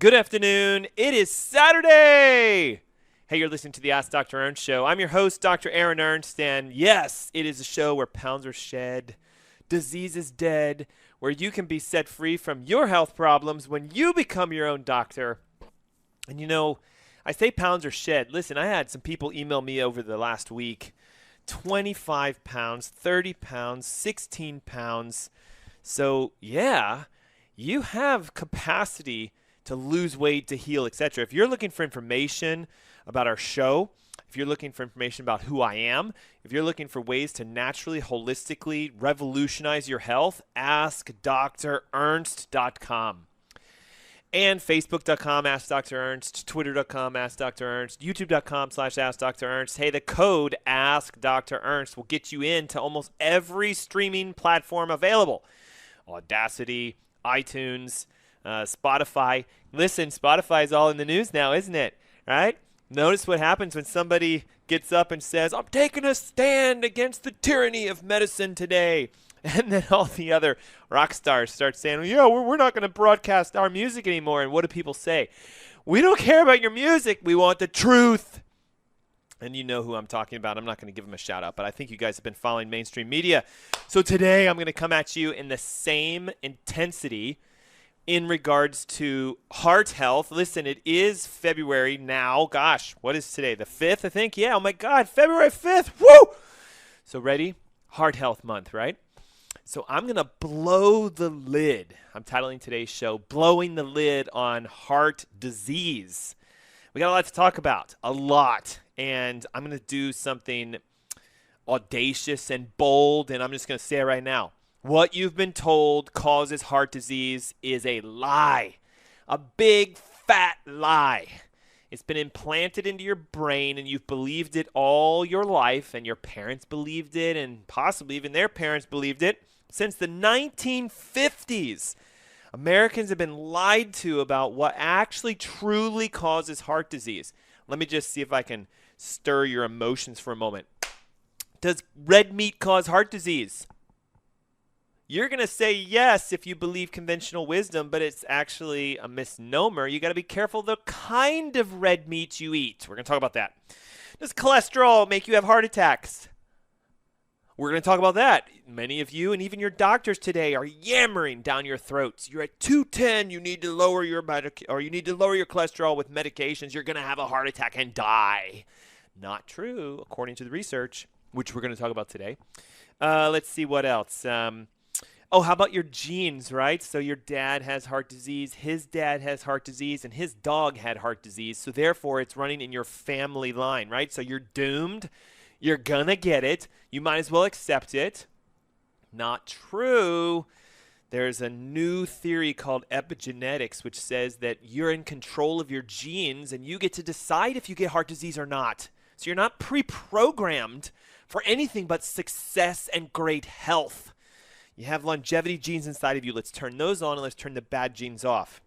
Good afternoon. It is Saturday. Hey, you're listening to the Ask Dr. Ernst show. I'm your host, Dr. Aaron Ernst, and yes, it is a show where pounds are shed, disease is dead, where you can be set free from your health problems when you become your own doctor. And I say pounds are shed. Listen, I had some people email me over the last week 25 pounds, 30 pounds, 16 pounds. So, yeah, you have capacity to lose weight, to heal, etc. If you're looking for information about our show, if you're looking for information about who I am, if you're looking for ways to naturally, holistically revolutionize your health, askdrernst.com. And facebook.com, Ask Dr. Ernst, twitter.com, Ask Dr. Ernst, youtube.com/Ask Dr. Ernst. Hey, the code Ask Dr. Ernst will get you into almost every streaming platform available. Audacity, iTunes, Spotify. Listen, Spotify is all in the news now, isn't it? Right? Notice what happens when somebody gets up and says, I'm taking a stand against the tyranny of medicine today. And then all the other rock stars start saying, yeah, we're not going to broadcast our music anymore. And what do people say? We don't care about your music. We want the truth. And you know who I'm talking about. I'm not going to give them a shout out, but I think you guys have been following mainstream media. So today I'm going to come at you in the same intensity in regards to heart health. Listen, it is February now. Gosh, what is today? The 5th, I think? Yeah, oh my God, February 5th. Woo! So ready? Heart Health Month, right? So I'm going to blow the lid. I'm titling today's show, Blowing the Lid on Heart Disease. We got a lot to talk about, a lot. And I'm going to do something audacious and bold, and I'm just going to say it right now. What you've been told causes heart disease is a lie, a big fat lie. It's been implanted into your brain, and you've believed it all your life, and your parents believed it, and possibly even their parents believed it. Since the 1950s, Americans have been lied to about what actually truly causes heart disease. Let me just see if I can stir your emotions for a moment. Does red meat cause heart disease? You're going to say yes if you believe conventional wisdom, but it's actually a misnomer. You got to be careful the kind of red meat you eat. We're going to talk about that. Does cholesterol make you have heart attacks? We're going to talk about that. Many of you and even your doctors today are yammering down your throats. You're at 210. You need to lower your cholesterol with medications. You're going to have a heart attack and die. Not true, according to the research, which we're going to talk about today. Let's see what else. How about your genes, right? So your dad has heart disease, his dad has heart disease, and his dog had heart disease. So therefore, it's running in your family line, right? So you're doomed. You're going to get it. You might as well accept it. Not true. There's a new theory called epigenetics, which says that you're in control of your genes, and you get to decide if you get heart disease or not. So you're not pre-programmed for anything but success and great health. You have longevity genes inside of you. Let's turn those on and let's turn the bad genes off.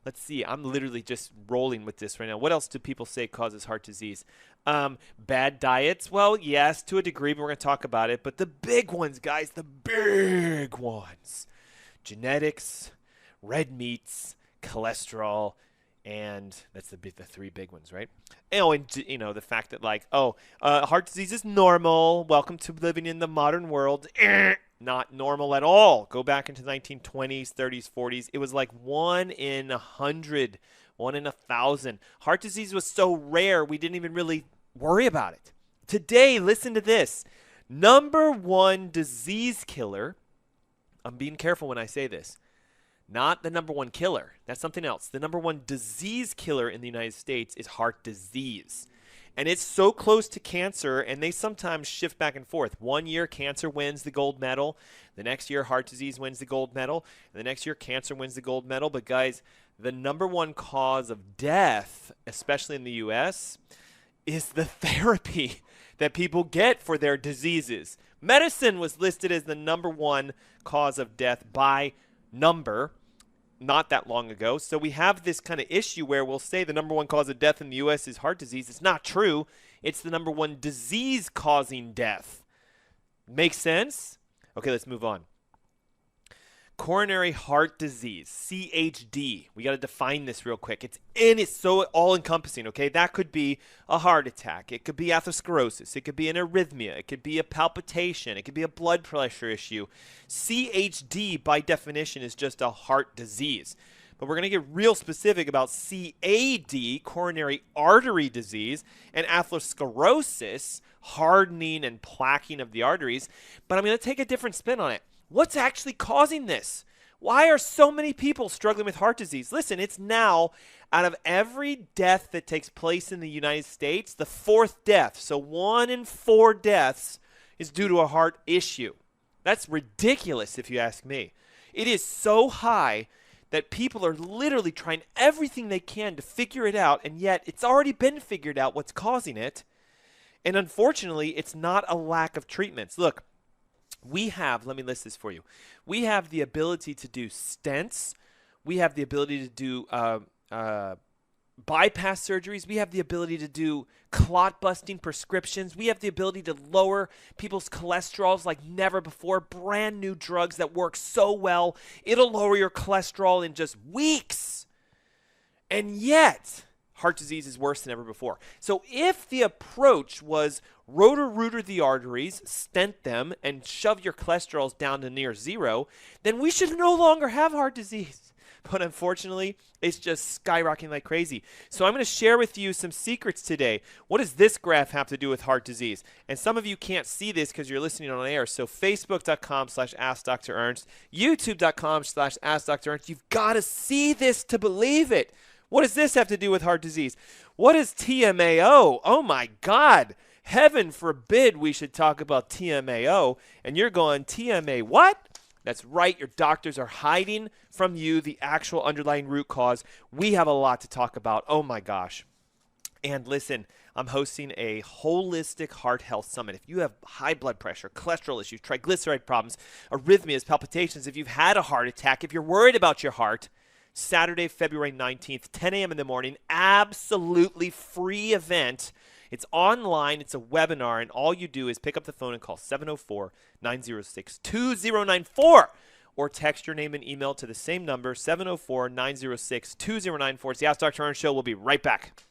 Let's see. I'm literally just rolling with this right now. What else do people say causes heart disease? Bad diets. Well, yes, to a degree, but we're going to talk about it. But the big ones, guys, the big ones. Genetics, red meats, cholesterol, and that's the three big ones, right? And the fact that heart disease is normal. Welcome to living in the modern world. Not normal at all. Go back into the 1920s, 30s, 40s. It was like 1 in 100, 1 in 1,000. Heart disease was so rare, we didn't even really worry about it. Today, listen to this. Number one disease killer. I'm being careful when I say this. Not the number one killer. That's something else. The number one disease killer in the United States is heart disease. And it's so close to cancer, and they sometimes shift back and forth. 1 year, cancer wins the gold medal. The next year, heart disease wins the gold medal. And the next year, cancer wins the gold medal. But guys, the number one cause of death, especially in the U.S., is the therapy that people get for their diseases. Medicine was listed as the number one cause of death by number not that long ago. So we have this kind of issue where we'll say the number one cause of death in the U.S. is heart disease. It's not true. It's the number one disease causing death. Makes sense? Okay, let's move on. Coronary heart disease, CHD. We got to define this real quick. It's so all-encompassing, okay? That could be a heart attack. It could be atherosclerosis. It could be an arrhythmia. It could be a palpitation. It could be a blood pressure issue. CHD, by definition, is just a heart disease. But we're going to get real specific about CAD, coronary artery disease, and atherosclerosis, hardening and plaquing of the arteries. But I'm going to take a different spin on it. What's actually causing this? Why are so many people struggling with heart disease? Listen, it's now, out of every death that takes place in the United States, the fourth death. So 1 in 4 deaths is due to a heart issue. That's ridiculous if you ask me. It is so high that people are literally trying everything they can to figure it out, and yet it's already been figured out what's causing it. And unfortunately, it's not a lack of treatments. Look, let me list this for you. We have the ability to do stents. We have the ability to do bypass surgeries. We have the ability to do clot busting prescriptions. We have the ability to lower people's cholesterols like never before. Brand new drugs that work so well. It'll lower your cholesterol in just weeks. And yet, heart disease is worse than ever before. So if the approach was rotor-rooter the arteries, stent them, and shove your cholesterols down to near zero, then we should no longer have heart disease. But unfortunately, it's just skyrocketing like crazy. So I'm going to share with you some secrets today. What does this graph have to do with heart disease? And some of you can't see this because you're listening on air. So facebook.com/AskDrErnst, youtube.com/AskDrErnst. You've got to see this to believe it. What does this have to do with heart disease? What is TMAO? Oh my God. Heaven forbid we should talk about TMAO. And you're going, TMA what? That's right. Your doctors are hiding from you the actual underlying root cause. We have a lot to talk about. Oh my gosh. And listen, I'm hosting a holistic heart health summit. If you have high blood pressure, cholesterol issues, triglyceride problems, arrhythmias, palpitations, if you've had a heart attack, if you're worried about your heart, Saturday, February 19th, 10 a.m. in the morning, absolutely free event. It's online. It's a webinar, and all you do is pick up the phone and call 704-906-2094 or text your name and email to the same number, 704-906-2094. It's the Ask Dr. Ernst Show. We'll be right back.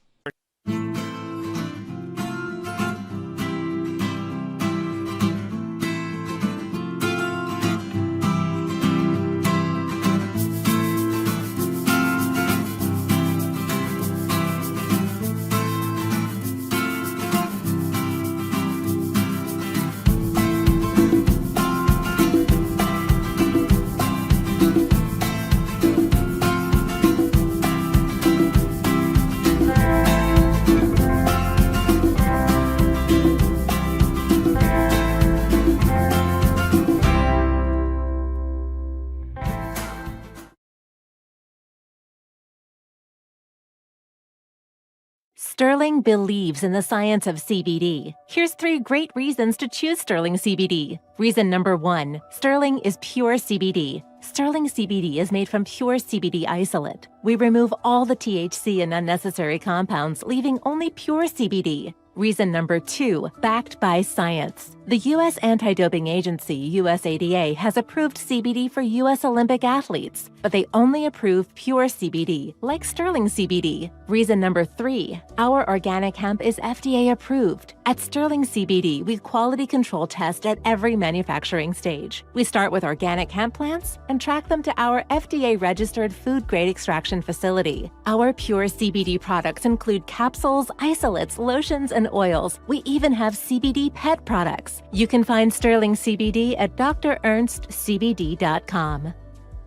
Sterling believes in the science of CBD. Here's 3 great reasons to choose Sterling CBD. Reason number 1, Sterling is pure CBD. Sterling CBD is made from pure CBD isolate. We remove all the THC and unnecessary compounds, leaving only pure CBD. Reason number 2, backed by science. The U.S. Anti-Doping Agency, USADA, has approved CBD for U.S. Olympic athletes, but they only approve pure CBD, like Sterling CBD. Reason number 3, our organic hemp is FDA approved. At Sterling CBD, we quality control test at every manufacturing stage. We start with organic hemp plants and track them to our FDA-registered food-grade extraction facility. Our pure CBD products include capsules, isolates, lotions, and oils. We even have CBD pet products. You can find Sterling CBD at drernstscbd.com.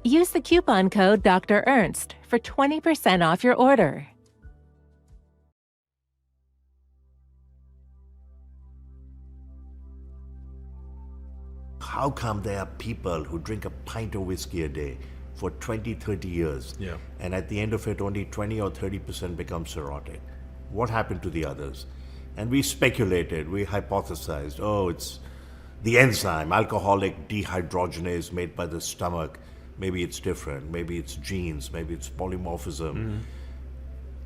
Use the coupon code Dr. Ernst for 20% off your order. How come there are people who drink a pint of whiskey a day for 20, 30 years, and at the end of it only 20 or 30% become cirrhotic? What happened to the others? And we speculated, we hypothesized, it's the enzyme, alcoholic dehydrogenase made by the stomach. Maybe it's different, maybe it's genes, maybe it's polymorphism.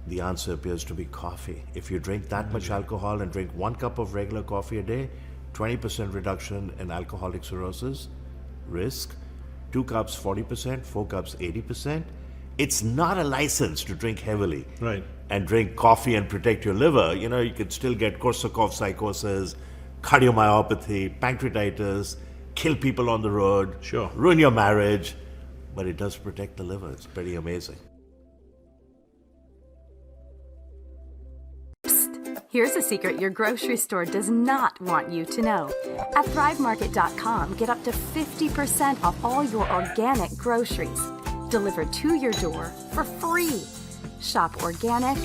The answer appears to be coffee. If you drink that much alcohol and drink 1 cup of regular coffee a day, 20% reduction in alcoholic cirrhosis risk, 2 cups 40%, 4 cups 80%. It's not a license to drink heavily. Right. And drink coffee and protect your liver. You know, you could still get Korsakoff psychosis, cardiomyopathy, pancreatitis, kill people on the road, Sure. ruin your marriage, but it does protect the liver. It's pretty amazing. Here's a secret your grocery store does not want you to know. At ThriveMarket.com, get up to 50% off all your organic groceries delivered to your door for free. Shop organic,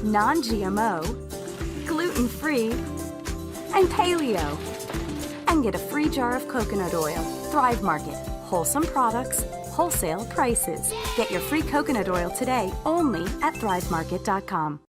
non-GMO, gluten-free, and paleo. And get a free jar of coconut oil. Thrive Market. Wholesome products, wholesale prices. Get your free coconut oil today only at ThriveMarket.com.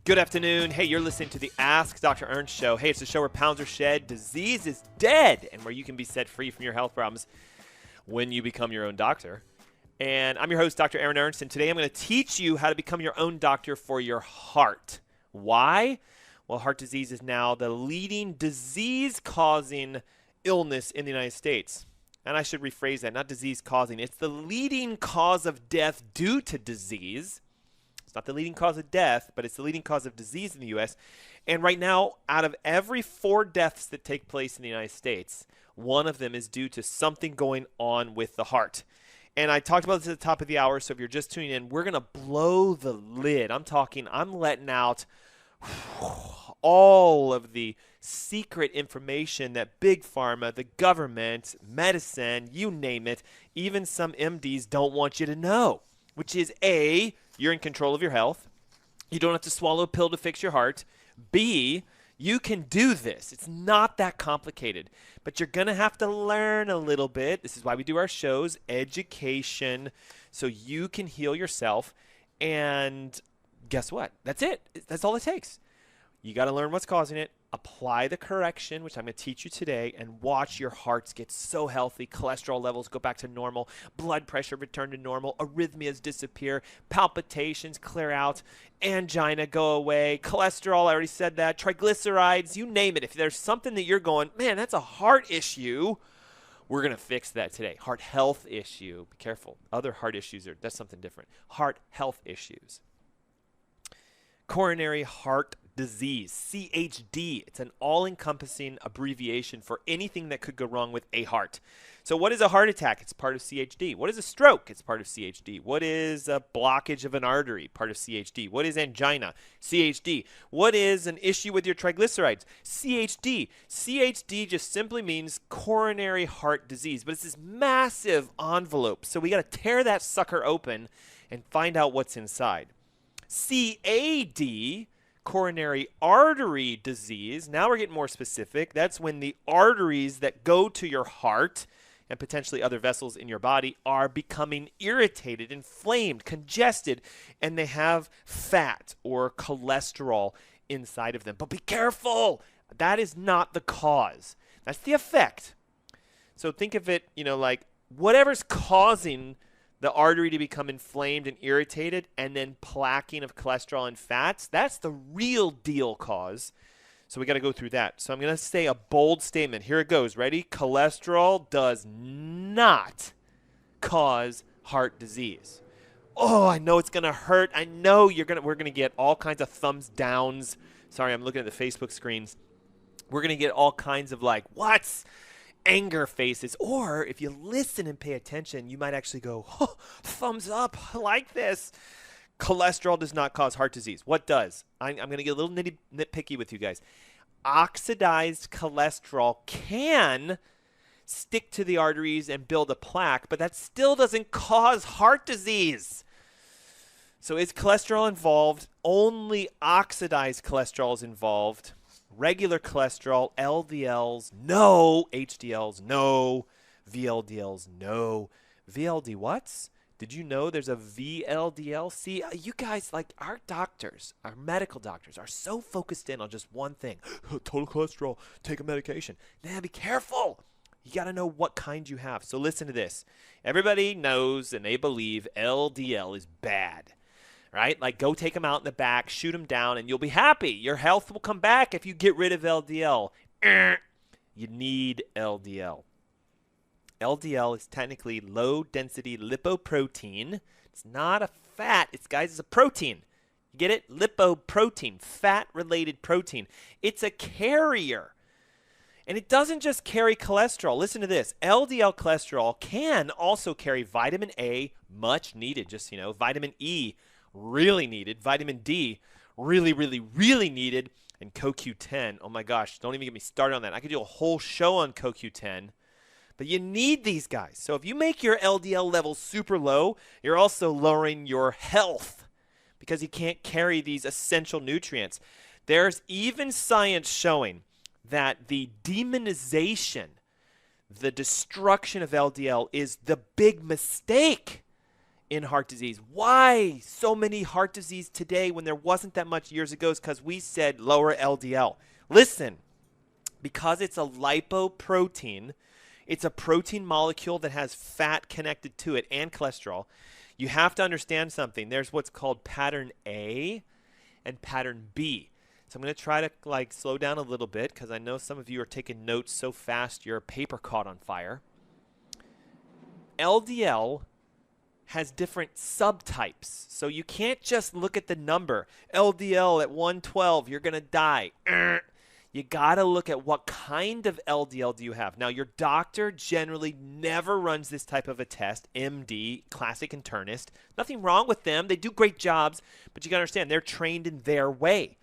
Good afternoon. Hey, you're listening to the Ask Dr. Ernst show. Hey, it's a show where pounds are shed, disease is dead, and where you can be set free from your health problems when you become your own doctor. And I'm your host, Dr. Aaron Ernst, and today I'm going to teach you how to become your own doctor for your heart. Why? Well, heart disease is now the leading disease-causing illness in the United States. And I should rephrase that, not disease-causing. It's the leading cause of death due to disease. It's not the leading cause of death, but it's the leading cause of disease in the U.S. And right now, out of every 4 deaths that take place in the United States, 1 of them is due to something going on with the heart. And I talked about this at the top of the hour, so if you're just tuning in, we're going to blow the lid. I'm letting out all of the secret information that Big Pharma, the government, medicine, you name it, even some MDs don't want you to know, which is A, you're in control of your health. You don't have to swallow a pill to fix your heart. B, you can do this. It's not that complicated, but you're going to have to learn a little bit. This is why we do our shows, education, so you can heal yourself. And guess what? That's it. That's all it takes. You got to learn what's causing it, apply the correction, which I'm going to teach you today, and watch your hearts get so healthy. Cholesterol levels go back to normal, blood pressure return to normal, arrhythmias disappear, palpitations clear out, angina go away, cholesterol, I already said that, triglycerides, you name it. If there's something that you're going, man, that's a heart issue, we're going to fix that today. Heart health issue. Be careful. Other heart issues, that's something different. Heart health issues. Coronary heart disease, CHD. It's an all-encompassing abbreviation for anything that could go wrong with a heart. So what is a heart attack? It's part of CHD. What is a stroke? It's part of CHD. What is a blockage of an artery? Part of CHD. What is angina? CHD. What is an issue with your triglycerides? CHD. CHD just simply means coronary heart disease, but it's this massive envelope. So we got to tear that sucker open and find out what's inside. CAD, coronary artery disease. Now we're getting more specific. That's when the arteries that go to your heart and potentially other vessels in your body are becoming irritated, inflamed, congested, and they have fat or cholesterol inside of them. But be careful. That is not the cause. That's the effect. So think of it, like whatever's causing the artery to become inflamed and irritated, and then plaquing of cholesterol and fats, that's the real deal cause. So we got to go through that. So I'm going to say a bold statement. Here it goes. Ready? Cholesterol does not cause heart disease. Oh, I know it's going to hurt. I know we're going to get all kinds of thumbs downs. Sorry, I'm looking at the Facebook screens. We're going to get all kinds of what? Anger faces, or if you listen and pay attention, you might actually go, oh, thumbs up, I like this. Cholesterol does not cause heart disease. What does? I'm going to get a little nitpicky with you guys. Oxidized cholesterol can stick to the arteries and build a plaque, but that still doesn't cause heart disease. So is cholesterol involved? Only oxidized cholesterol is involved. Regular cholesterol, LDLs, no. HDLs, no. VLDLs, no. VLD what's? Did you know there's a VLDL? See, you guys, like our doctors, our medical doctors, are so focused in on just one thing. Total cholesterol, take a medication. Now, be careful. You got to know what kind you have. So listen to this. Everybody knows and they believe LDL is bad, right? Like go take them out in the back, shoot them down, and you'll be happy. Your health will come back if you get rid of LDL. You need LDL. LDL is technically low-density lipoprotein. It's not a fat. It's a protein. You get it? Lipoprotein, fat-related protein. It's a carrier. And it doesn't just carry cholesterol. Listen to this. LDL cholesterol can also carry vitamin A, much needed. Just, vitamin E, really needed. Vitamin D, really, really, really needed. And CoQ10. Oh, my gosh. Don't even get me started on that. I could do a whole show on CoQ10. But you need these guys. So if you make your LDL levels super low, you're also lowering your health because you can't carry these essential nutrients. There's even science showing that the demonization, the destruction of LDL is the big mistake in heart disease. Why so many heart disease today when there wasn't that much years ago is because we said lower LDL. Listen, because it's a lipoprotein, it's a protein molecule that has fat connected to it and cholesterol. You have to understand something. There's what's called pattern A and pattern B. So I'm going to try to slow down a little bit because I know some of you are taking notes so fast your paper caught on fire. LDL has different subtypes. So you can't just look at the number. LDL at 112, you're going to die. You got to look at what kind of LDL do you have. Now, your doctor generally never runs this type of a test, MD, classic internist. Nothing wrong with them. They do great jobs, but you got to understand, they're trained in their way.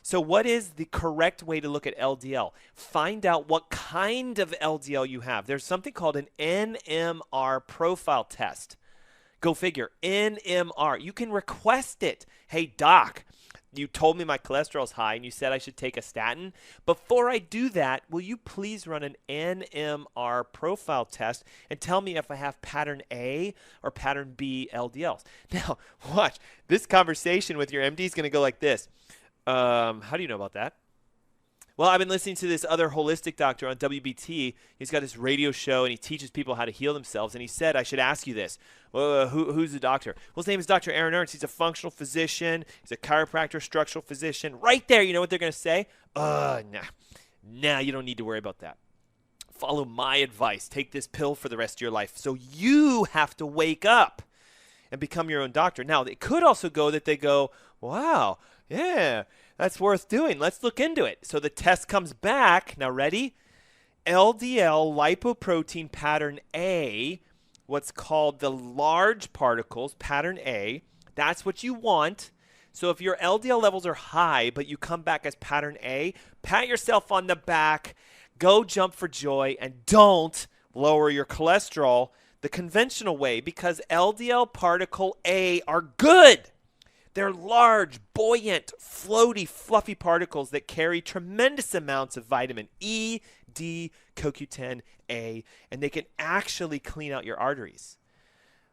So what is the correct way to look at LDL? Find out what kind of LDL you have. There's something called an NMR profile test. Go figure, NMR. You can request it. Hey, doc, you told me my cholesterol's high and you said I should take a statin. Before I do that, will you please run an NMR profile test and tell me if I have pattern A or pattern B LDLs? Now, watch. This conversation with your MD is going to go like this. How do you know about that? Well, I've been listening to this other holistic doctor on WBT. He's got this radio show, and he teaches people how to heal themselves. And he said, I should ask you this. Well, who's the doctor? Well, his name is Dr. Ernst. He's a functional physician. He's a chiropractor, structural physician. Right there, you know what they're going to say? Nah, you don't need to worry about that. Follow my advice. Take this pill for the rest of your life. So you have to wake up and become your own doctor. Now, it could also go that they go, wow, yeah, that's worth doing. Let's look into it. So the test comes back. Now, ready? LDL lipoprotein pattern A, what's called the large particles, pattern A. That's what you want. So if your LDL levels are high, but you come back as pattern A, pat yourself on the back, go jump for joy, and don't lower your cholesterol the conventional way because LDL particle A are good. They're large, buoyant, floaty, fluffy particles that carry tremendous amounts of vitamin E, D, CoQ10, A, and they can actually clean out your arteries.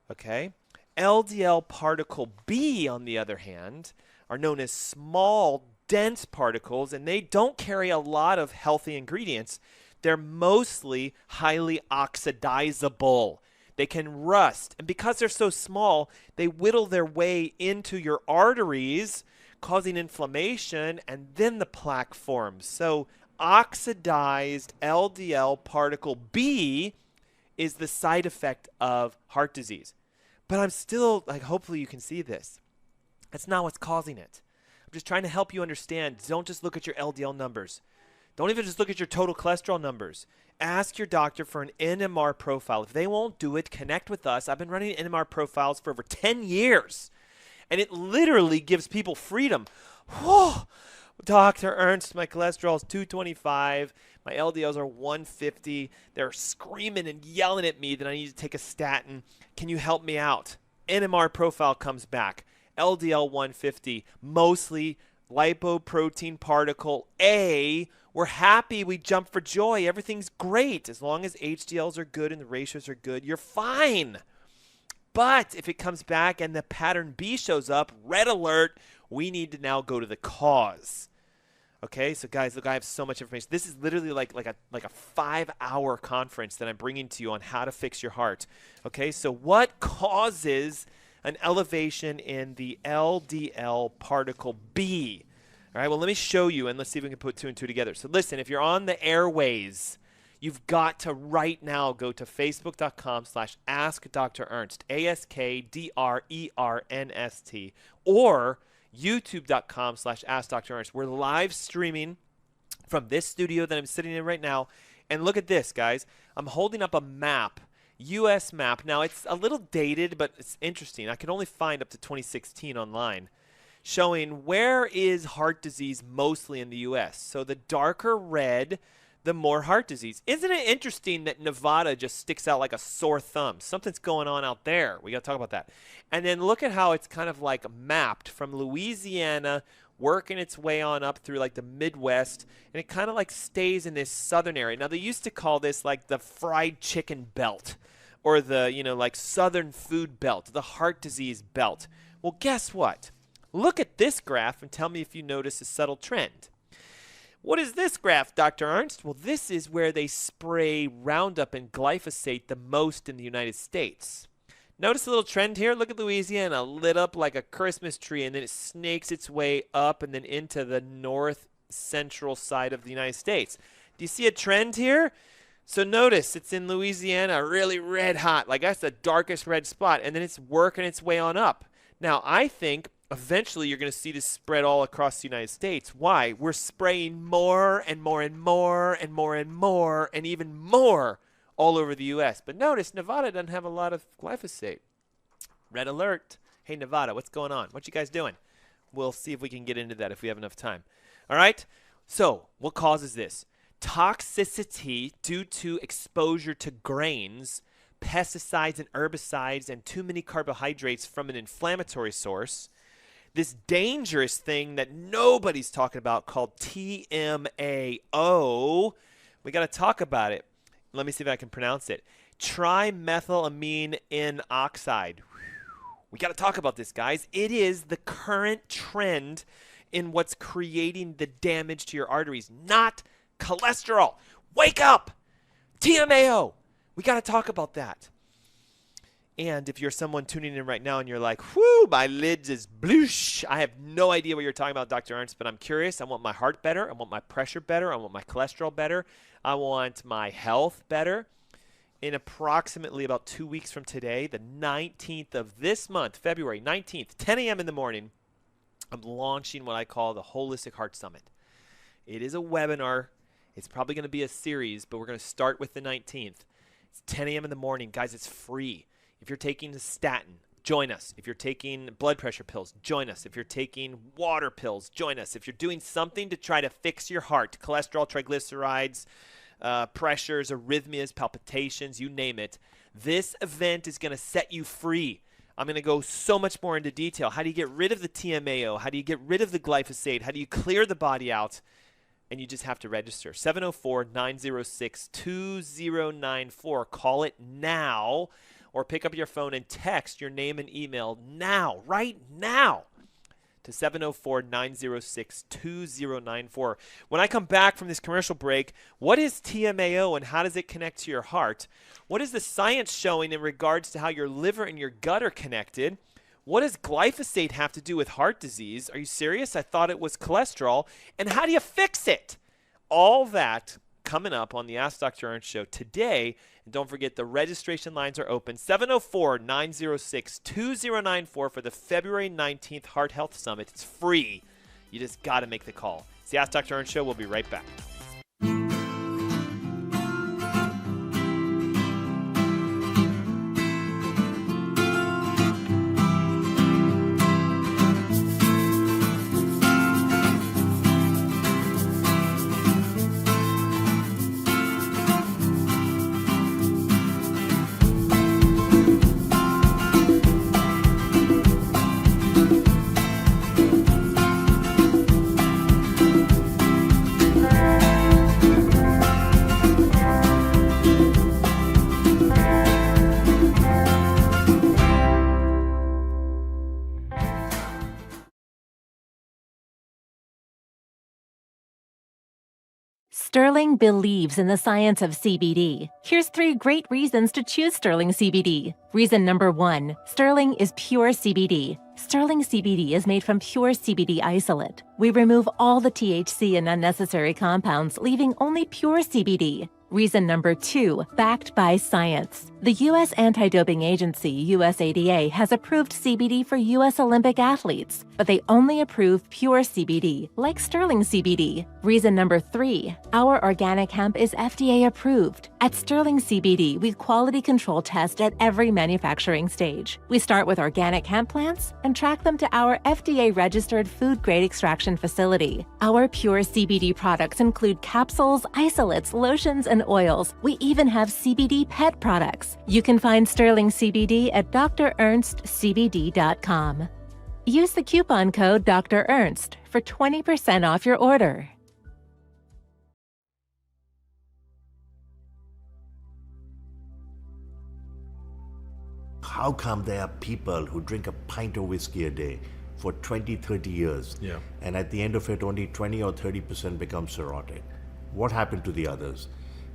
Okay? LDL particle B, on the other hand, are known as small, dense particles, and they don't carry a lot of healthy ingredients. They're mostly highly oxidizable. They can rust. And because they're so small, they whittle their way into your arteries, causing inflammation, and then the plaque forms. So oxidized LDL particle B is the side effect of heart disease. But I'm still, hopefully you can see this. That's not what's causing it. I'm just trying to help you understand. Don't just look at your LDL numbers. Don't even just look at your total cholesterol numbers. Ask your doctor for an NMR profile. If they won't do it, connect with us. I've been running NMR profiles for over 10 years, and it literally gives people freedom. Whoa, Dr. Ernst, my cholesterol is 225. My LDLs are 150. They're screaming and yelling at me that I need to take a statin. Can you help me out? NMR profile comes back. LDL 150, mostly lipoprotein particle A. We're happy. We jump for joy. Everything's great. As long as HDLs are good and the ratios are good, you're fine. But if it comes back and the pattern B shows up, red alert, we need to now go to the cause. Okay, so guys, look, I have so much information. This is literally like a 5-hour conference that I'm bringing to you on how to fix your heart. Okay, so what causes an elevation in the LDL particle B? All right, well, let me show you, and let's see if we can put 2 and 2 together. So listen, if you're on the airways, you've got to right now go to facebook.com/AskDrErnst, AskDrErnst, or youtube.com/AskDrErnst. We're live streaming from this studio that I'm sitting in right now. And look at this, guys. I'm holding up a map, U.S. map. Now, it's a little dated, but it's interesting. I can only find up to 2016 online, showing where is heart disease mostly in the U.S. So the darker red, the more heart disease. Isn't it interesting that Nevada just sticks out like a sore thumb? Something's going on out there. We got to talk about that. And then look at how it's kind of like mapped from Louisiana, working its way on up through like the Midwest, and it kind of like stays in this southern area. Now, they used to call this like the fried chicken belt, or the, like southern food belt, the heart disease belt. Well, guess what? Look at this graph and tell me if you notice a subtle trend. What is this graph, Dr. Ernst? Well, this is where they spray Roundup and glyphosate the most in the United States. Notice a little trend here? Look at Louisiana, lit up like a Christmas tree, and then it snakes its way up and then into the north central side of the United States. Do you see a trend here? So notice it's in Louisiana, really red hot, like that's the darkest red spot, and then it's working its way on up. Now, I think eventually you're going to see this spread all across the United States. Why? We're spraying more and more and more and more and more and even more all over the U.S. But notice Nevada doesn't have a lot of glyphosate. Red alert. Hey, Nevada, what's going on? What you guys doing? We'll see if we can get into that if we have enough time. All right? So what causes this? Toxicity due to exposure to grains, pesticides and herbicides, and too many carbohydrates from an inflammatory source. This dangerous thing that nobody's talking about called TMAO. We got to talk about it. Let me see if I can pronounce it. Trimethylamine N oxide. We got to talk about this, guys. It is the current trend in what's creating the damage to your arteries, not cholesterol. Wake up! TMAO. We got to talk about that. And if you're someone tuning in right now and you're like, whoo, my lids is bloosh. I have no idea what you're talking about, Dr. Ernst, but I'm curious. I want my heart better. I want my pressure better. I want my cholesterol better. I want my health better. In approximately about 2 weeks from today, the 19th of this month, February 19th, 10 a.m. in the morning, I'm launching what I call the Holistic Heart Summit. It is a webinar. It's probably going to be a series, but we're going to start with the 19th. It's 10 a.m. in the morning. Guys, it's free. If you're taking a statin, join us. If you're taking blood pressure pills, join us. If you're taking water pills, join us. If you're doing something to try to fix your heart, cholesterol, triglycerides, pressures, arrhythmias, palpitations, you name it, this event is going to set you free. I'm going to go so much more into detail. How do you get rid of the TMAO? How do you get rid of the glyphosate? How do you clear the body out? And you just have to register. 704-906-2094. Call it now. Or pick up your phone and text your name and email now, right now, to 704-906-2094. When I come back from this commercial break, what is TMAO and how does it connect to your heart? What is the science showing in regards to how your liver and your gut are connected? What does glyphosate have to do with heart disease? Are you serious? I thought it was cholesterol. And how do you fix it? All that coming up on the Ask Dr. Ernst show today. And don't forget, the registration lines are open. 704-906-2094 for the February 19th Heart Health Summit. It's free. You just got to make the call. It's the Ask Dr. Ernst show. We'll be right back. Sterling believes in the science of CBD. Here's 3 great reasons to choose Sterling CBD. Reason number 1, Sterling is pure CBD. Sterling CBD is made from pure CBD isolate. We remove all the THC and unnecessary compounds, leaving only pure CBD. Reason number 2, backed by science. The U.S. Anti-Doping Agency, USADA, has approved CBD for U.S. Olympic athletes, but they only approve pure CBD, like Sterling CBD. Reason number 3, our organic hemp is FDA approved. At Sterling CBD, we quality control test at every manufacturing stage. We start with organic hemp plants and track them to our FDA-registered food-grade extraction facility. Our pure CBD products include capsules, isolates, lotions, and oils. We even have CBD pet products. You can find Sterling CBD at drernstscbd.com. Use the coupon code Dr. Ernst for 20% off your order. How come there are people who drink a pint of whiskey a day for 20, 30 years, and at the end of it, only 20 or 30% become cirrhotic? What happened to the others?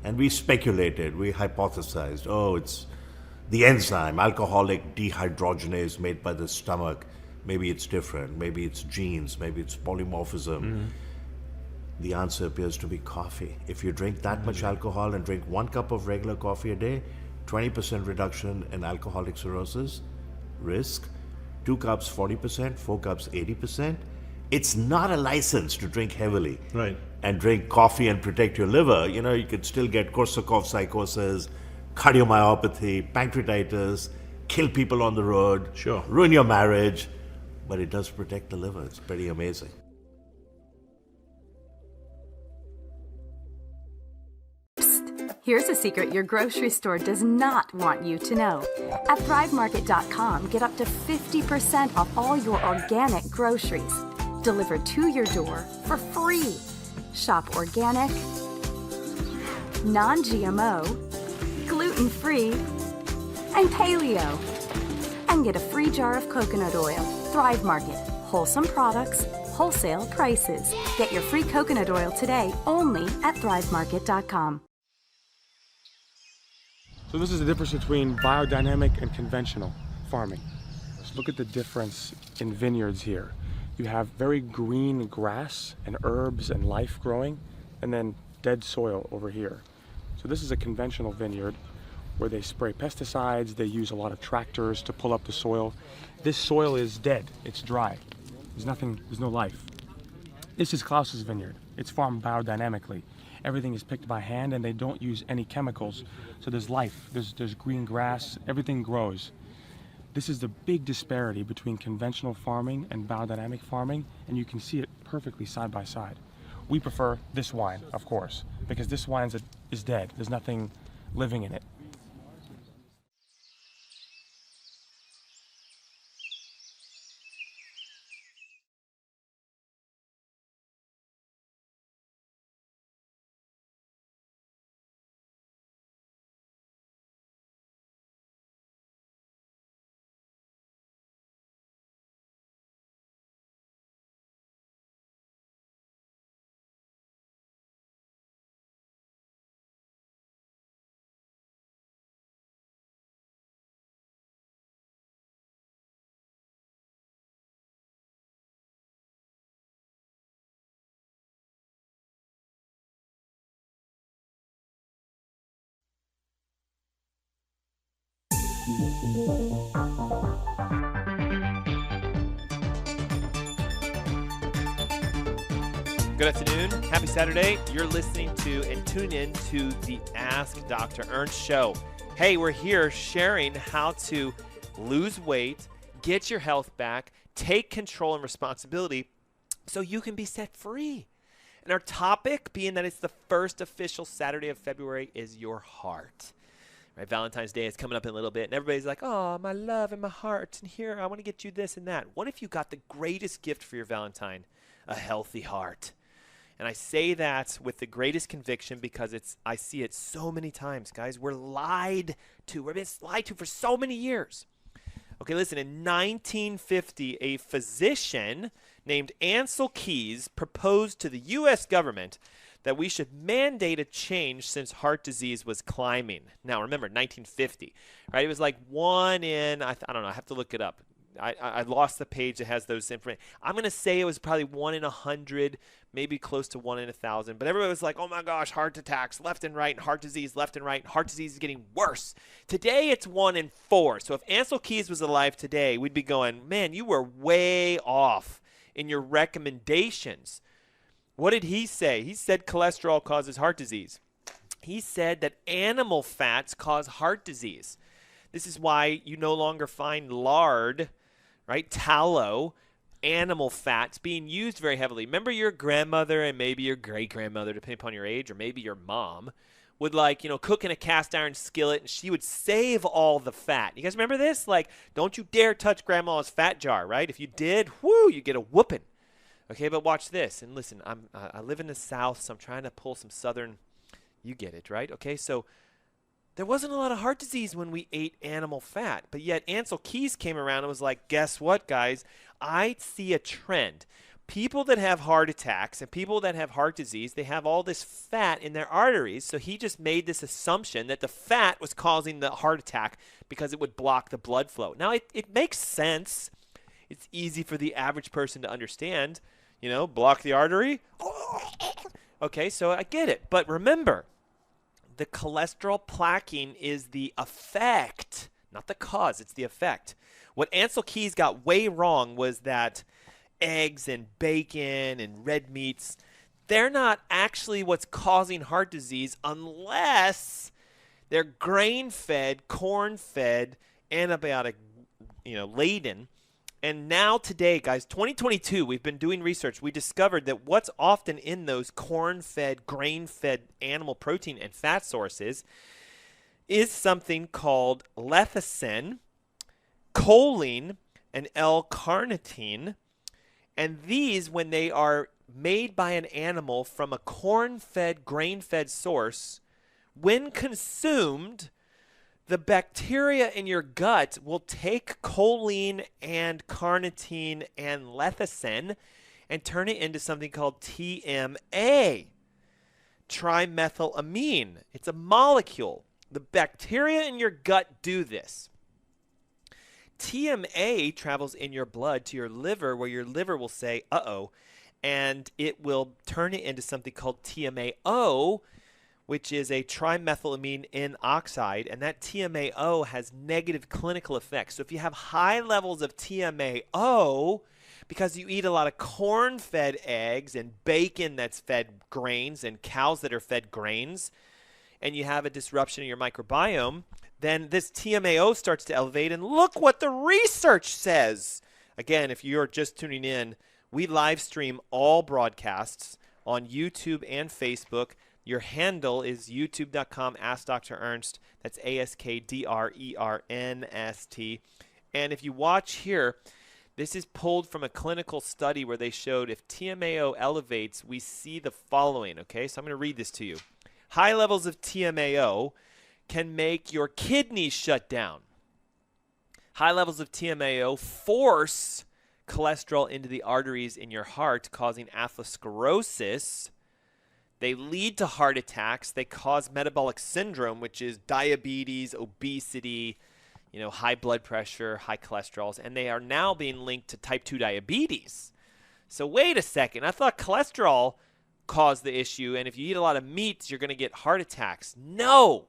And we speculated, we hypothesized, oh, it's the enzyme, alcoholic dehydrogenase made by the stomach. Maybe it's different. Maybe it's genes. Maybe it's polymorphism. The answer appears to be coffee. If you drink that much alcohol and drink 1 cup of regular coffee a day, 20% reduction in alcoholic cirrhosis risk. 2 cups, 40%. 4 cups, 80%. It's not a license to drink heavily. Right. And drink coffee and protect your liver. You know, you could still get Korsakoff psychosis, cardiomyopathy, pancreatitis, kill people on the road, ruin your marriage, but it does protect the liver. It's pretty amazing. Here's a secret your grocery store does not want you to know. At ThriveMarket.com, get up to 50% off all your organic groceries delivered to your door for free. Shop organic, non-GMO, gluten-free, and paleo. And get a free jar of coconut oil. Thrive Market. Wholesome products, wholesale prices. Get your free coconut oil today only at ThriveMarket.com. So this is the difference between biodynamic and conventional farming. Let's look at the difference in vineyards here. You have very green grass and herbs and life growing, and then dead soil over here. So this is a conventional vineyard where they spray pesticides, they use a lot of tractors to pull up the soil. This soil is dead, it's dry. There's no life. This is Klaus's vineyard. It's farmed biodynamically. Everything is picked by hand and they don't use any chemicals. So there's life, there's green grass, everything grows. This is the big disparity between conventional farming and biodynamic farming, and you can see it perfectly side by side. We prefer this wine, of course, because this wine is dead. There's nothing living in it. Good afternoon. Happy Saturday. You're listening to and tune in to the Ask Dr. Ernst show. Hey, we're here sharing how to lose weight, get your health back, take control and responsibility so you can be set free. And our topic, being that it's the first official Saturday of February, is your heart. Right, Valentine's Day is coming up in a little bit, and everybody's like, oh, my love and my heart, and here, I want to get you this and that. What if you got the greatest gift for your Valentine, a healthy heart? And I say that with the greatest conviction because I see it so many times, guys. We're lied to. We've been lied to for so many years. Okay, listen, in 1950, a physician named Ansel Keys proposed to the U.S. government that we should mandate a change since heart disease was climbing. Now, remember, 1950, right? It was like one in, I don't know, I have to look it up. I lost the page that has those information. I'm going to say it was probably 1 in 100, maybe close to 1 in 1,000. But everybody was like, oh my gosh, heart attacks left and right, and heart disease left and right, and heart disease is getting worse. Today it's 1 in 4. So if Ansel Keys was alive today, we'd be going, man, you were way off in your recommendations. What did he say? He said cholesterol causes heart disease. He said that animal fats cause heart disease. This is why you no longer find lard, right, tallow, animal fats being used very heavily. Remember your grandmother and maybe your great-grandmother, depending upon your age, or maybe your mom, would cook in a cast iron skillet, and she would save all the fat. You guys remember this? Like, don't you dare touch grandma's fat jar, right? If you did, you get a whooping. Okay, but watch this. And listen, I live in the South, so I'm trying to pull some Southern, you get it, right? Okay, so there wasn't a lot of heart disease when we ate animal fat, but yet Ansel Keys came around and was like, guess what, guys? I see a trend. People that have heart attacks and people that have heart disease, they have all this fat in their arteries, so he just made this assumption that the fat was causing the heart attack because it would block the blood flow. Now, it makes sense. It's easy for the average person to understand, block the artery. Okay, so I get it, but remember, the cholesterol plaquing is the effect, not the cause. It's the effect. What Ansel Keys got way wrong was that eggs and bacon and red meats, they're not actually what's causing heart disease unless they're grain-fed, corn-fed, antibiotic, laden. And now today, guys, 2022, we've been doing research. We discovered that what's often in those corn-fed, grain-fed animal protein and fat sources is something called lecithin, choline, and L-carnitine. And these, when they are made by an animal from a corn-fed, grain-fed source, when consumed, the bacteria in your gut will take choline and carnitine and lecithin and turn it into something called TMA, trimethylamine. It's a molecule. The bacteria in your gut do this. TMA travels in your blood to your liver, where your liver will say, uh-oh, and it will turn it into something called TMAO, which is a trimethylamine N oxide, and that TMAO has negative clinical effects. So if you have high levels of TMAO, because you eat a lot of corn-fed eggs and bacon that's fed grains and cows that are fed grains, and you have a disruption in your microbiome, then this TMAO starts to elevate, and look what the research says. Again, if you're just tuning in, we live stream all broadcasts on YouTube and Facebook. Your handle is youtube.com, Ask Dr. Ernst. That's AskDrErnst. And if you watch here, this is pulled from a clinical study where they showed if TMAO elevates, we see the following, okay? So I'm going to read this to you. High levels of TMAO can make your kidneys shut down. High levels of TMAO force cholesterol into the arteries in your heart, causing atherosclerosis. They lead to heart attacks. They cause metabolic syndrome, which is diabetes, obesity, high blood pressure, high cholesterols, and they are now being linked to type 2 diabetes. So wait a second. I thought cholesterol caused the issue, and if you eat a lot of meats, you're going to get heart attacks. No,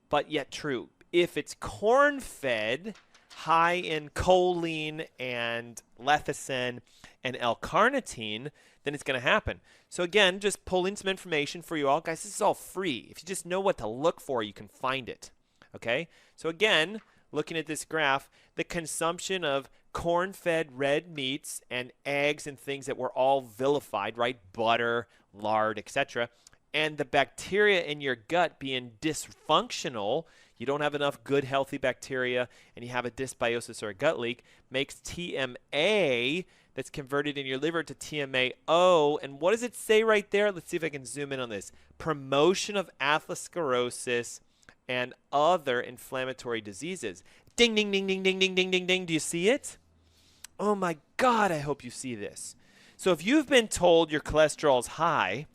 but yet true. If it's corn-fed, high in choline and lecithin and L-carnitine, then it's going to happen. So again, just pulling some information for you all. Guys, this is all free. If you just know what to look for, you can find it. Okay? So again, looking at this graph, the consumption of corn-fed red meats and eggs and things that were all vilified, right? Butter, lard, etc. And the bacteria in your gut being dysfunctional, you don't have enough good, healthy bacteria, and you have a dysbiosis or a gut leak, makes TMA that's converted in your liver to TMAO. And what does it say right there? Let's see if I can zoom in on this. Promotion of atherosclerosis and other inflammatory diseases. Ding, ding, ding, ding, ding, ding, ding, ding, ding. Do you see it? Oh my God, I hope you see this. So if you've been told your cholesterol is high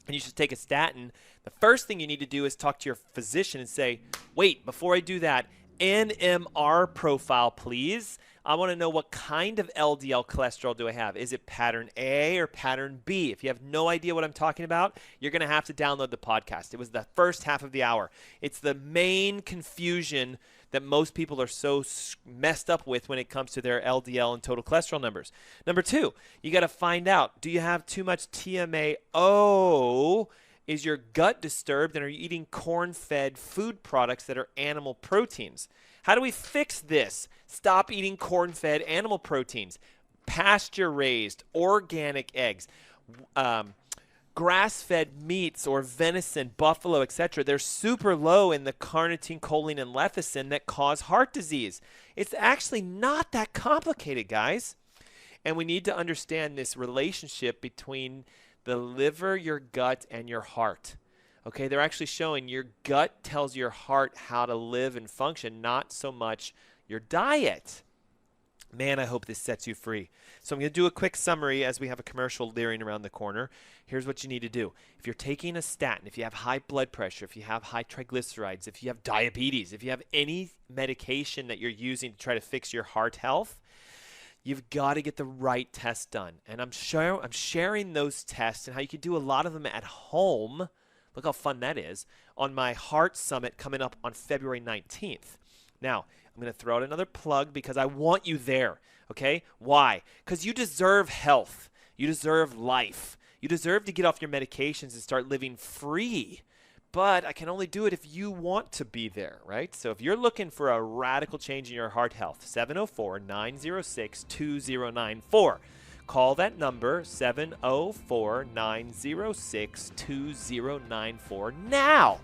and you should take a statin, the first thing you need to do is talk to your physician and say, wait, before I do that, NMR profile, please. I want to know what kind of LDL cholesterol do I have. Is it pattern A or pattern B? If you have no idea what I'm talking about, you're going to have to download the podcast. It was the first half of the hour. It's the main confusion that most people are so messed up with when it comes to their LDL and total cholesterol numbers. Number 2, you got to find out, do you have too much TMAO? Is your gut disturbed, and are you eating corn-fed food products that are animal proteins? How do we fix this? Stop eating corn-fed animal proteins. Pasture-raised, organic eggs, grass-fed meats or venison, buffalo, etc. They're super low in the carnitine, choline, and lecithin that cause heart disease. It's actually not that complicated, guys. And we need to understand this relationship between the liver, your gut, and your heart. Okay, they're actually showing your gut tells your heart how to live and function, not so much your diet. Man, I hope this sets you free. So I'm going to do a quick summary as we have a commercial leering around the corner. Here's what you need to do. If you're taking a statin, if you have high blood pressure, if you have high triglycerides, if you have diabetes, if you have any medication that you're using to try to fix your heart health, you've got to get the right test done. And I'm sharing those tests and how you can do a lot of them at home. Look how fun that is, on my Heart Summit coming up on February 19th. Now, I'm going to throw out another plug because I want you there, okay? Why? Because you deserve health. You deserve life. You deserve to get off your medications and start living free. But I can only do it if you want to be there, right? So if you're looking for a radical change in your heart health, 704-906-2094. Call that number, 704-906-2094 now.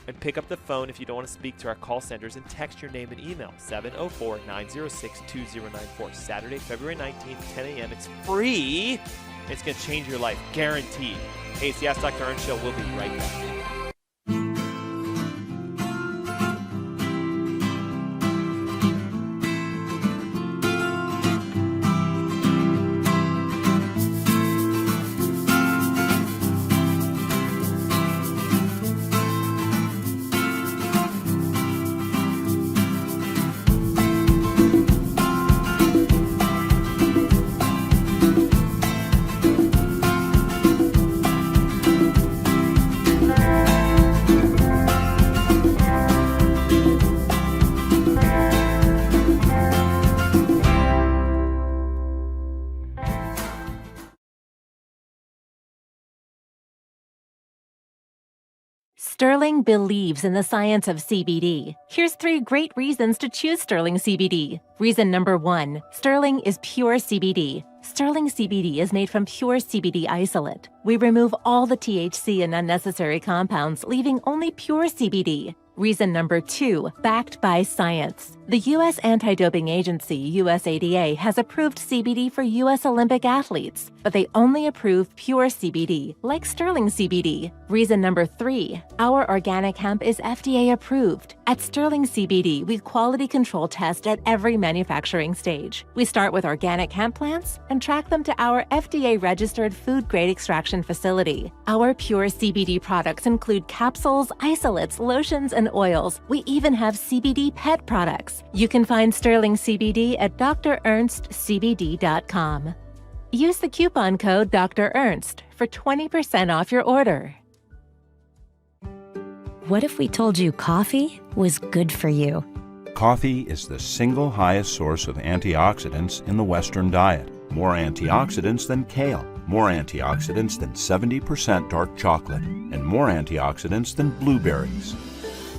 And pick up the phone if you don't want to speak to our call centers, and text your name and email, 704-906-2094. Saturday, February 19th, 10 a.m. It's free. It's going to change your life, guaranteed. Hey, it's the Ask Dr. Ernst Show. We'll be right back. Sterling believes in the science of CBD. Here's 3 great reasons to choose Sterling CBD. Reason number 1, Sterling is pure CBD. Sterling CBD is made from pure CBD isolate. We remove all the THC and unnecessary compounds, leaving only pure CBD. Reason number 2, backed by science. The U.S. Anti-Doping Agency, USADA, has approved CBD for U.S. Olympic athletes, but they only approve pure CBD, like Sterling CBD. Reason number 3, our organic hemp is FDA approved. At Sterling CBD, we quality control test at every manufacturing stage. We start with organic hemp plants and track them to our FDA-registered food-grade extraction facility. Our pure CBD products include capsules, isolates, lotions, and oils. We even have CBD pet products. You can find Sterling CBD at drernstcbd.com. Use the coupon code Dr. Ernst for 20% off your order. What if we told you coffee was good for you? Coffee is the single highest source of antioxidants in the Western diet. More antioxidants than kale, more antioxidants than 70% dark chocolate, and more antioxidants than blueberries.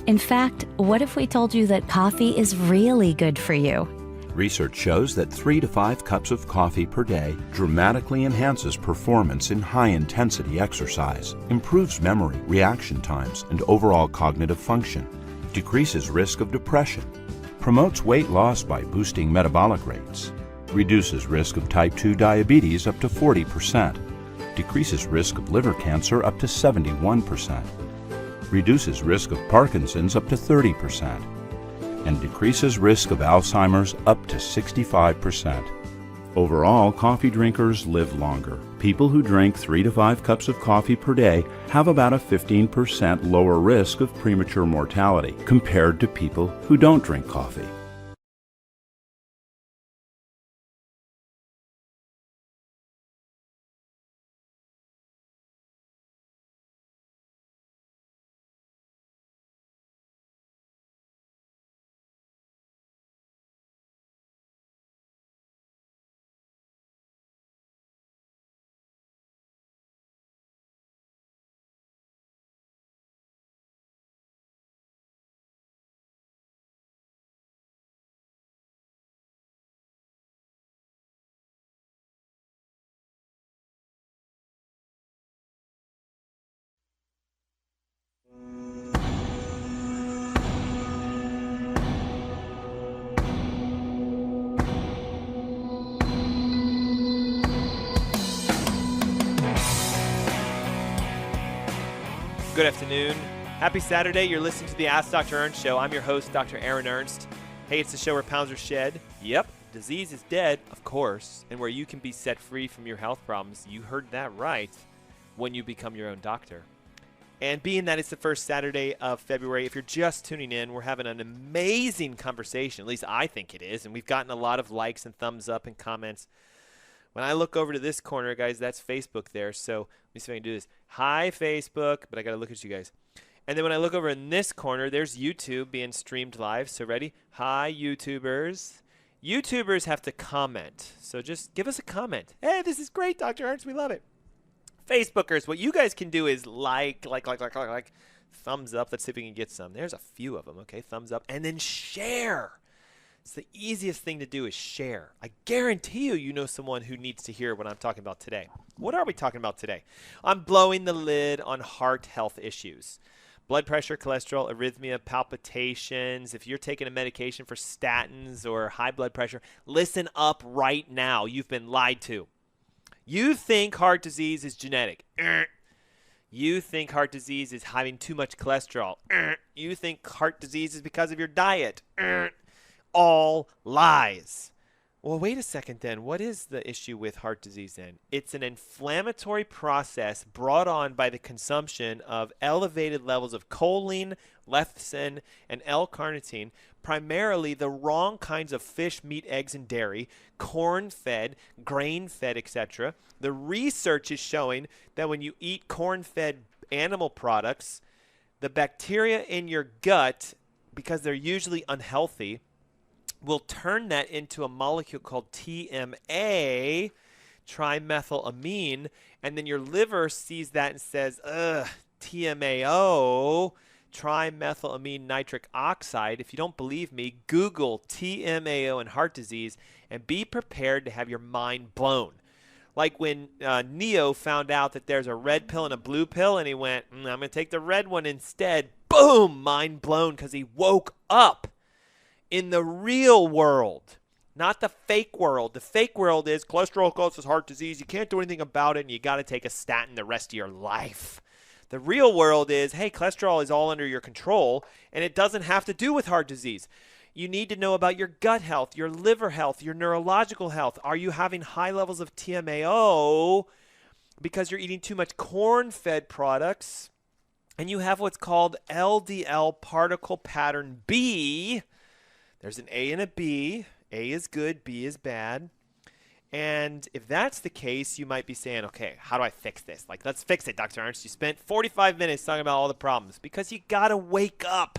In fact, what if we told you that coffee is really good for you? Research shows that 3 to 5 cups of coffee per day dramatically enhances performance in high-intensity exercise, improves memory, reaction times, and overall cognitive function, decreases risk of depression, promotes weight loss by boosting metabolic rates, reduces risk of type 2 diabetes up to 40%, decreases risk of liver cancer up to 71%, reduces risk of Parkinson's up to 30%, and decreases risk of Alzheimer's up to 65%. Overall, coffee drinkers live longer. People who drink 3 to 5 cups of coffee per day have about a 15% lower risk of premature mortality compared to people who don't drink coffee. Good afternoon. Happy Saturday. You're listening to the Ask Dr. Ernst Show. I'm your host, Dr. Aaron Ernst. Hey, it's the show where pounds are shed. Yep, disease is dead, of course, and where you can be set free from your health problems. You heard that right, when you become your own doctor. And being that it's the first Saturday of February, if you're just tuning in, we're having an amazing conversation. At least I think it is, and we've gotten a lot of likes and thumbs up and comments. When I look over to this corner, guys, that's Facebook there. So let me see if I can do this. Hi, Facebook, but I got to look at you guys. And then when I look over in this corner, there's YouTube being streamed live. So ready? Hi, YouTubers. YouTubers have to comment. So just give us a comment. Hey, this is great, Dr. Ernst. We love it. Facebookers, what you guys can do is like, thumbs up. Let's see if we can get some. There's a few of them, okay? Thumbs up. And then share. It's the easiest thing to do is share. I guarantee you know someone who needs to hear what I'm talking about today. What are we talking about today? I'm blowing the lid on heart health issues. Blood pressure, cholesterol, arrhythmia, palpitations. If you're taking a medication for statins or high blood pressure, listen up right now. You've been lied to. You think heart disease is genetic. You think heart disease is having too much cholesterol. You think heart disease is because of your diet. All lies. Well, wait a second then. What is the issue with heart disease then? It's an inflammatory process brought on by the consumption of elevated levels of choline, lecithin, and L-carnitine, primarily the wrong kinds of fish, meat, eggs, and dairy, corn-fed, grain-fed, etc. The research is showing that when you eat corn-fed animal products, the bacteria in your gut, because they're usually unhealthy, will turn that into a molecule called TMA, trimethylamine, and then your liver sees that and says, TMAO, trimethylamine nitric oxide. If you don't believe me, Google TMAO and heart disease and be prepared to have your mind blown. Like when Neo found out that there's a red pill and a blue pill, and he went, I'm going to take the red one instead. Boom, mind blown, because he woke up. In the real world, not the fake world. The fake world is cholesterol causes heart disease. You can't do anything about it, and you got to take a statin the rest of your life. The real world is, hey, cholesterol is all under your control, and it doesn't have to do with heart disease. You need to know about your gut health, your liver health, your neurological health. Are you having high levels of TMAO because you're eating too much corn-fed products? And you have what's called LDL particle pattern B. There's an A and a B. A is good, B is bad. And if that's the case, you might be saying, okay, how do I fix this? Like, let's fix it, Dr. Ernst. You spent 45 minutes talking about all the problems because you got to wake up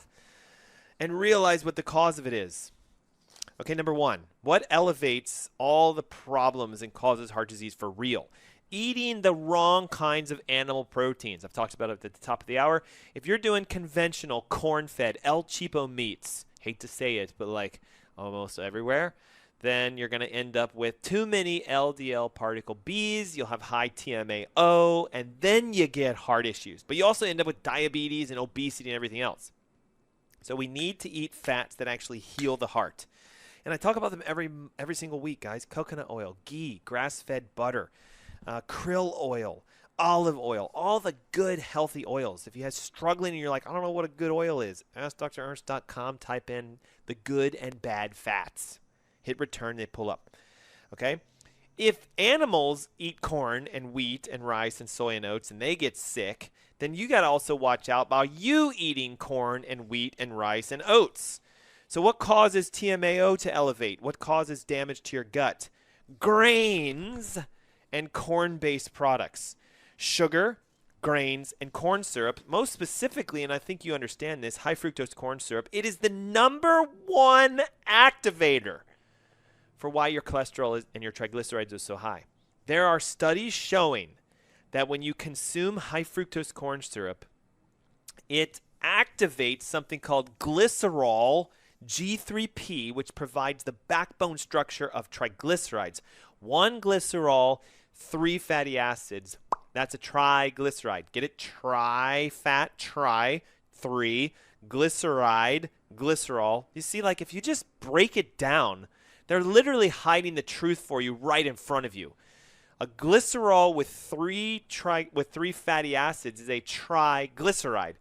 and realize what the cause of it is. Okay, number one, what elevates all the problems and causes heart disease for real? Eating the wrong kinds of animal proteins. I've talked about it at the top of the hour. If you're doing conventional corn-fed El Cheapo meats, hate to say it, but like almost everywhere, then you're going to end up with too many LDL particle Bs. You'll have high TMAO, and then you get heart issues. But you also end up with diabetes and obesity and everything else. So we need to eat fats that actually heal the heart. And I talk about them every single week, guys. Coconut oil, ghee, grass-fed butter, krill oil, olive oil, all the good, healthy oils. If you have struggling and you're like, I don't know what a good oil is, AskDrErnst.com, type in the good and bad fats. Hit return, they pull up. Okay? If animals eat corn and wheat and rice and soy and oats and they get sick, then you got to also watch out about you eating corn and wheat and rice and oats. So what causes TMAO to elevate? What causes damage to your gut? Grains and corn-based products. Sugar, grains, and corn syrup. Most specifically, and I think you understand this, high fructose corn syrup, it is the #1 activator for why your cholesterol and your triglycerides are so high. There are studies showing that when you consume high fructose corn syrup, it activates something called glycerol G3P, which provides the backbone structure of triglycerides. 1 glycerol, 3 fatty acids. That's a triglyceride. Get it? Tri-fat, 3, glyceride, glycerol. You see, like if you just break it down, they're literally hiding the truth for you right in front of you. A glycerol with 3 fatty acids is a triglyceride.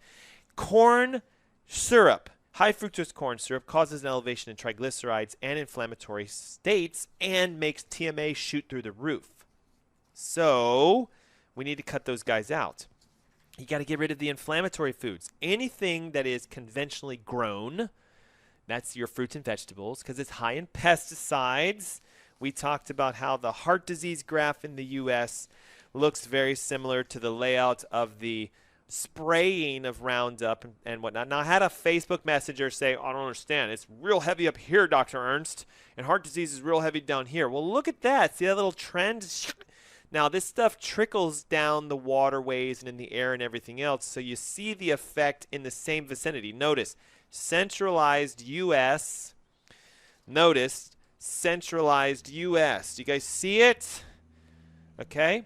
Corn syrup, high fructose corn syrup, causes an elevation in triglycerides and inflammatory states and makes TMA shoot through the roof. So we need to cut those guys out. You got to get rid of the inflammatory foods. Anything that is conventionally grown, that's your fruits and vegetables, because it's high in pesticides. We talked about how the heart disease graph in the U.S. looks very similar to the layout of the spraying of Roundup and whatnot. Now, I had a Facebook messenger say, I don't understand. It's real heavy up here, Dr. Ernst, and heart disease is real heavy down here. Well, look at that. See that little trend? Now, this stuff trickles down the waterways and in the air and everything else, so you see the effect in the same vicinity. Notice, centralized U.S. Notice, centralized U.S. Do you guys see it? Okay.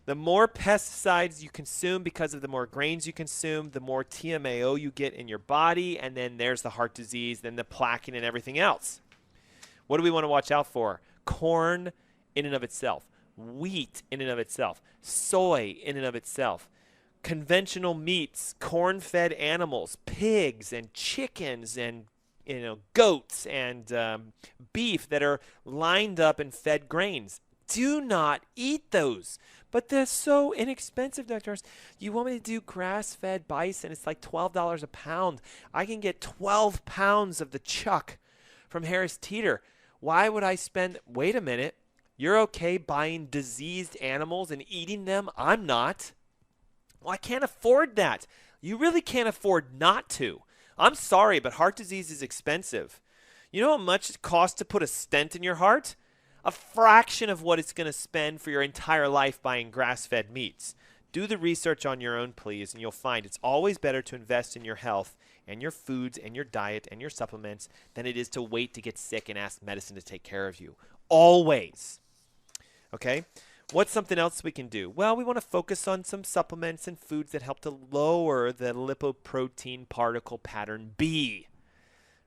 The more pesticides you consume because of the more grains you consume, the more TMAO you get in your body, and then there's the heart disease, then the plaquing and everything else. What do we want to watch out for? Corn in and of itself. Wheat in and of itself. Soy in and of itself. Conventional meats, corn-fed animals, pigs and chickens and goats and beef that are lined up and fed grains. Do not eat those. But they're so inexpensive, Dr. Ernst. You want me to do grass-fed bison? It's like $12 a pound. I can get 12 pounds of the chuck from Harris Teeter. Why would I spend? Wait a minute. You're okay buying diseased animals and eating them? I'm not. Well, I can't afford that. You really can't afford not to. I'm sorry, but heart disease is expensive. You know how much it costs to put a stent in your heart? A fraction of what it's going to spend for your entire life buying grass-fed meats. Do the research on your own, please, and you'll find it's always better to invest in your health and your foods and your diet and your supplements than it is to wait to get sick and ask medicine to take care of you. Always. Okay? What's something else we can do? Well, we want to focus on some supplements and foods that help to lower the lipoprotein particle pattern B.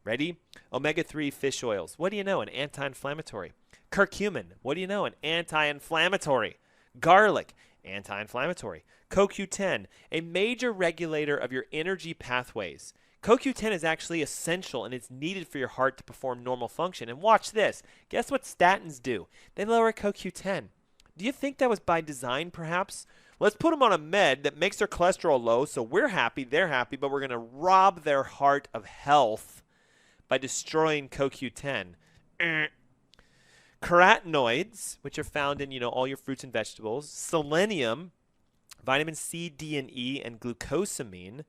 Ready? Omega-3 fish oils. What do you know? An anti-inflammatory. Curcumin. What do you know? An anti-inflammatory. Garlic. Anti-inflammatory. CoQ10. A major regulator of your energy pathways. CoQ10 is actually essential and it's needed for your heart to perform normal function. And watch this. Guess what statins do? They lower CoQ10. Do you think that was by design, perhaps? Let's put them on a med that makes their cholesterol low, so we're happy, they're happy, but we're going to rob their heart of health by destroying CoQ10. Carotenoids, which are found in, all your fruits and vegetables, selenium, vitamin C, D, and E, and glucosamine,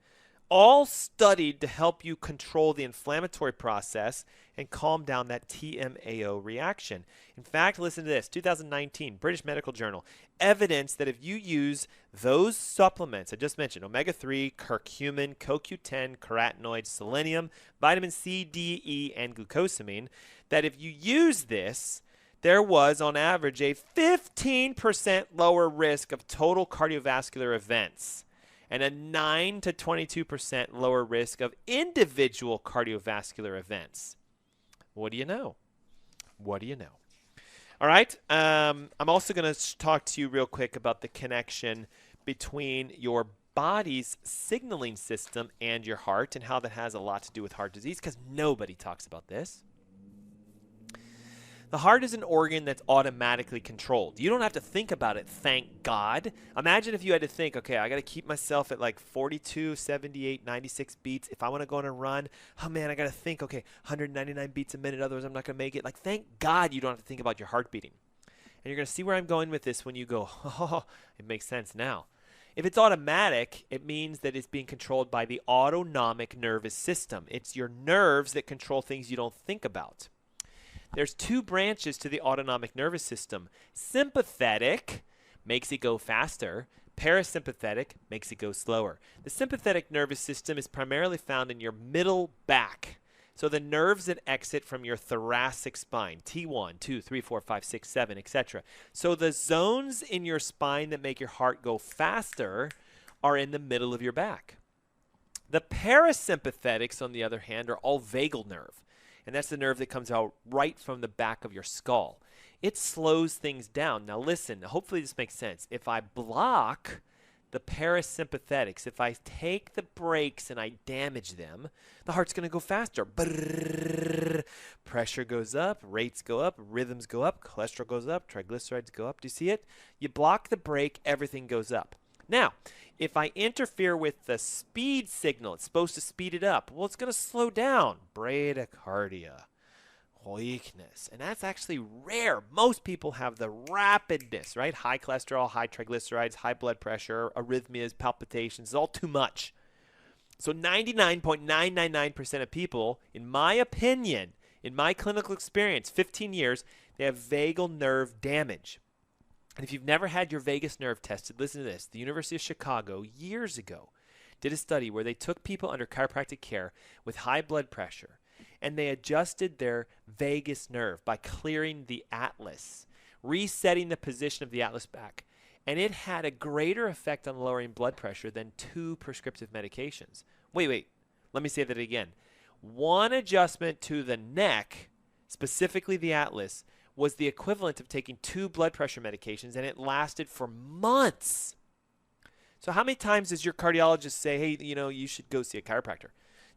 all studied to help you control the inflammatory process and calm down that TMAO reaction. In fact, listen to this, 2019, British Medical Journal, evidence that if you use those supplements I just mentioned, omega-3, curcumin, CoQ10, carotenoids, selenium, vitamin C, D, E, and glucosamine, that if you use this, there was, on average, a 15% lower risk of total cardiovascular events and a 9 to 22% lower risk of individual cardiovascular events. What do you know? What do you know? All right. I'm also going to talk to you real quick about the connection between your body's signaling system and your heart, and how that has a lot to do with heart disease, because nobody talks about this. The heart is an organ that's automatically controlled. You don't have to think about it, thank God. Imagine if you had to think, okay, I got to keep myself at like 42, 78, 96 beats. If I want to go on a run, oh man, I got to think, okay, 199 beats a minute, otherwise I'm not going to make it. Like, thank God you don't have to think about your heart beating. And you're going to see where I'm going with this when you go, oh, it makes sense now. If it's automatic, it means that it's being controlled by the autonomic nervous system. It's your nerves that control things you don't think about. There's two branches to the autonomic nervous system. Sympathetic makes it go faster. Parasympathetic makes it go slower. The sympathetic nervous system is primarily found in your middle back. So the nerves that exit from your thoracic spine, T1, 2, 3, 4, 5, 6, 7, etc. So the zones in your spine that make your heart go faster are in the middle of your back. The parasympathetics, on the other hand, are all vagal nerve. And that's the nerve that comes out right from the back of your skull. It slows things down. Now listen, hopefully this makes sense. If I block the parasympathetics, if I take the brakes and I damage them, the heart's going to go faster. Brrr. Pressure goes up, rates go up, rhythms go up, cholesterol goes up, triglycerides go up. Do you see it? You block the brake, everything goes up. Now, if I interfere with the speed signal, it's supposed to speed it up. Well, it's going to slow down. Bradycardia, weakness. And that's actually rare. Most people have the rapidness, right? High cholesterol, high triglycerides, high blood pressure, arrhythmias, palpitations. It's all too much. So 99.999% of people, in my opinion, in my clinical experience, 15 years, they have vagal nerve damage. And if you've never had your vagus nerve tested, listen to this. The University of Chicago, years ago, did a study where they took people under chiropractic care with high blood pressure, and they adjusted their vagus nerve by clearing the atlas, resetting the position of the atlas back. And it had a greater effect on lowering blood pressure than 2 prescriptive medications. Wait. Let me say that again. One adjustment to the neck, specifically the atlas, was the equivalent of taking 2 blood pressure medications, and it lasted for months. So how many times does your cardiologist say, hey, you should go see a chiropractor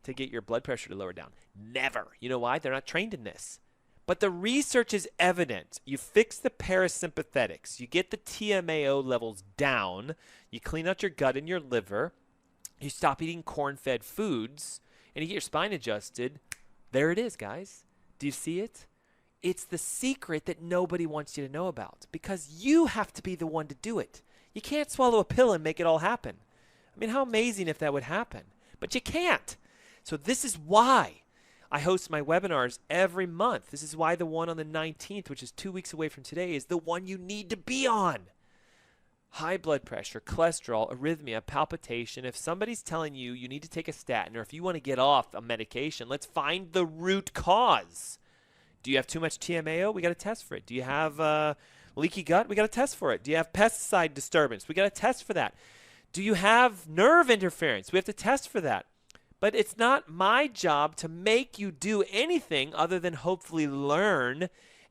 to get your blood pressure to lower down? Never. You know why? They're not trained in this. But the research is evident. You fix the parasympathetics. You get the TMAO levels down. You clean out your gut and your liver. You stop eating corn-fed foods, and you get your spine adjusted. There it is, guys. Do you see it? It's the secret that nobody wants you to know about, because you have to be the one to do it. You can't swallow a pill and make it all happen. I mean, how amazing if that would happen. But you can't. So this is why I host my webinars every month. This is why the one on the 19th, which is 2 weeks away from today, is the one you need to be on. High blood pressure, cholesterol, arrhythmia, palpitation. If somebody's telling you you need to take a statin, or if you want to get off a medication, let's find the root cause. Do you have too much TMAO? We got to test for it. Do you have leaky gut? We got to test for it. Do you have pesticide disturbance? We got to test for that. Do you have nerve interference? We have to test for that. But it's not my job to make you do anything other than hopefully learn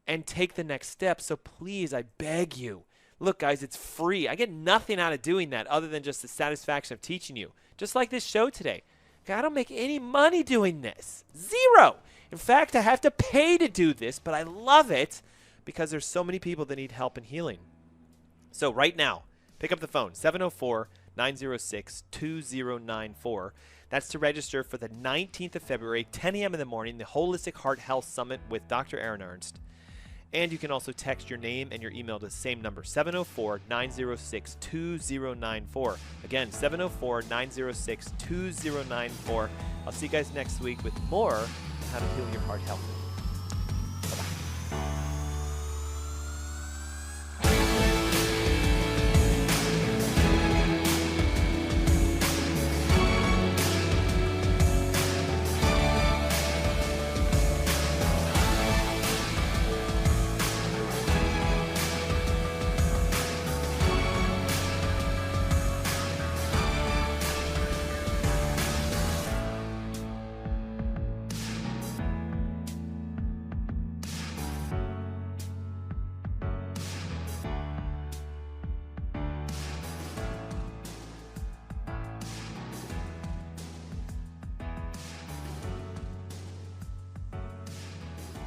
and take the next step. So please, I beg you. Look, guys, it's free. I get nothing out of doing that other than just the satisfaction of teaching you. Just like this show today. I don't make any money doing this. Zero. In fact, I have to pay to do this, but I love it because there's so many people that need help and healing. So right now, pick up the phone, 704-906-2094. That's to register for the 19th of February, 10 a.m. in the morning, the Holistic Heart Health Summit with Dr. Ernst. And you can also text your name and your email to the same number, 704-906-2094. Again, 704-906-2094. I'll see you guys next week with more on how to heal your heart health.